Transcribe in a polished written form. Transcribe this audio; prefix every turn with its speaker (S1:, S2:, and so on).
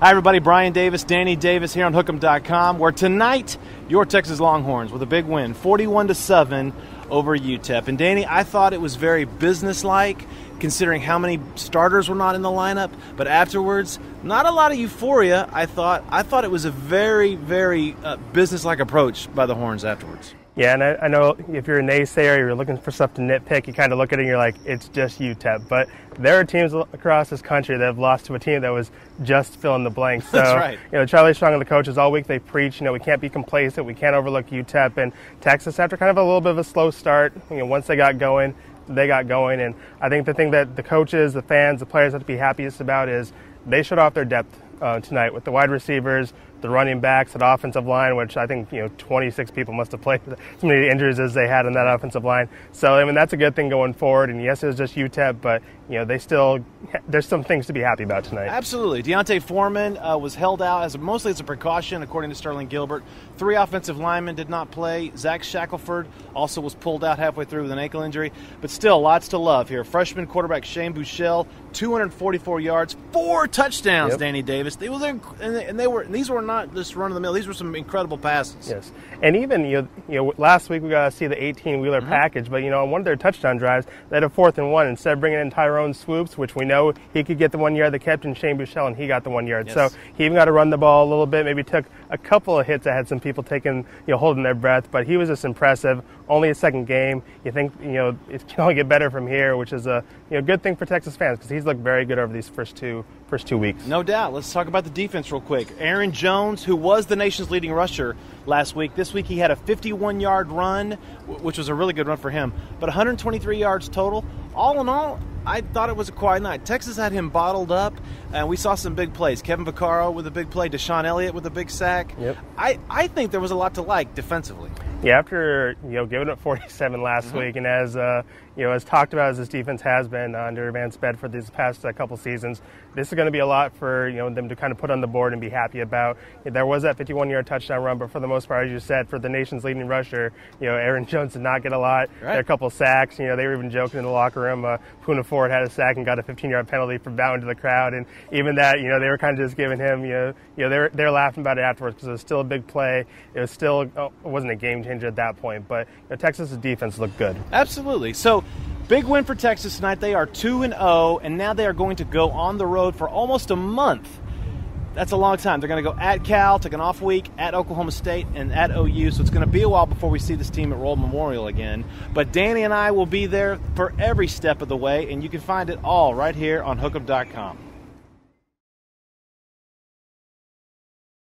S1: Hi, everybody. Brian Davis, Danny Davis here on hook'em.com, where tonight your Texas Longhorns with a big win, 41-7 over UTEP. And Danny, I thought it was very businesslike, considering how many starters were not in the lineup. But afterwards, not a lot of euphoria. I thought it was a very, very businesslike approach by the Horns afterwards.
S2: Yeah, and I know if you're a naysayer, you're looking for stuff to nitpick, you kind of look at it and you're like, it's just UTEP. But there are teams across this country that have lost to a team that was just fill in the blank. So,
S1: that's right.
S2: Charlie Strong and the coaches all week, they preach, we can't be complacent, we can't overlook UTEP. And Texas, after kind of a little bit of a slow start, once they got going, And I think the thing that the coaches, the fans, the players have to be happiest about is they showed off their depth tonight with the wide receivers, the running backs, the offensive line, which I think 26 people must have played as many injuries as they had on that offensive line. So that's a good thing going forward. And yes, it was just UTEP, but there's some things to be happy about tonight.
S1: Absolutely. Deontay Foreman was held out mostly as a precaution, according to Sterling Gilbert. 3 offensive linemen did not play. Zach Shackelford also was pulled out halfway through with an ankle injury. But still, lots to love here. Freshman quarterback Shane Buechele, 244 yards, 4 touchdowns. Yep. Danny Davis. These were not just run of the mill. These were some incredible passes.
S2: Yes, and even last week we got to see the 18-wheeler package, but on one of their touchdown drives, they had a 4th and 1 instead of bringing in Tyrone Swoops, which we know he could get the 1 yard. They kept in Shane Buechele, and he got the 1 yard. Yes. So he even got to run the ball a little bit. Maybe took a couple of hits that had some people taking holding their breath, but he was just impressive. Only a second game. You think it can only get better from here, which is a good thing for Texas fans because he's looked very good over these first two weeks.
S1: No doubt. Let's talk about the defense real quick. Aaron Jones, who was the nation's leading rusher last week, this week he had a 51-yard run, which was a really good run for him, but 123 yards total. All in all, I thought it was a quiet night. Texas had him bottled up, and we saw some big plays. Kevin Vaccaro with a big play, Deshaun Elliott with a big sack.
S2: Yep.
S1: I think there was a lot to like defensively.
S2: Yeah, after giving up 47 last week, and as talked about as this defense has been under Vance Bedford these past couple seasons, this is going to be a lot for them to kind of put on the board and be happy about. There was that 51-yard touchdown run, but for the most part, as you said, for the nation's leading rusher, Aaron Jones did not get a lot.
S1: Right.
S2: There were a couple sacks. They were even joking in the locker room. Poona Ford had a sack and got a 15-yard penalty for bowing to the crowd, and even that, they were kind of just giving him, they were laughing about it afterwards because it was still a big play. It was still it wasn't a game changer at that point, but Texas's defense looked good.
S1: Absolutely. So, big win for Texas tonight. They are 2-0, and now they are going to go on the road for almost a month. That's a long time. They're going to go at Cal, take an off week, at Oklahoma State, and at OU. So it's going to be a while before we see this team at Royal Memorial again. But Danny and I will be there for every step of the way, and you can find it all right here on hook'em.com.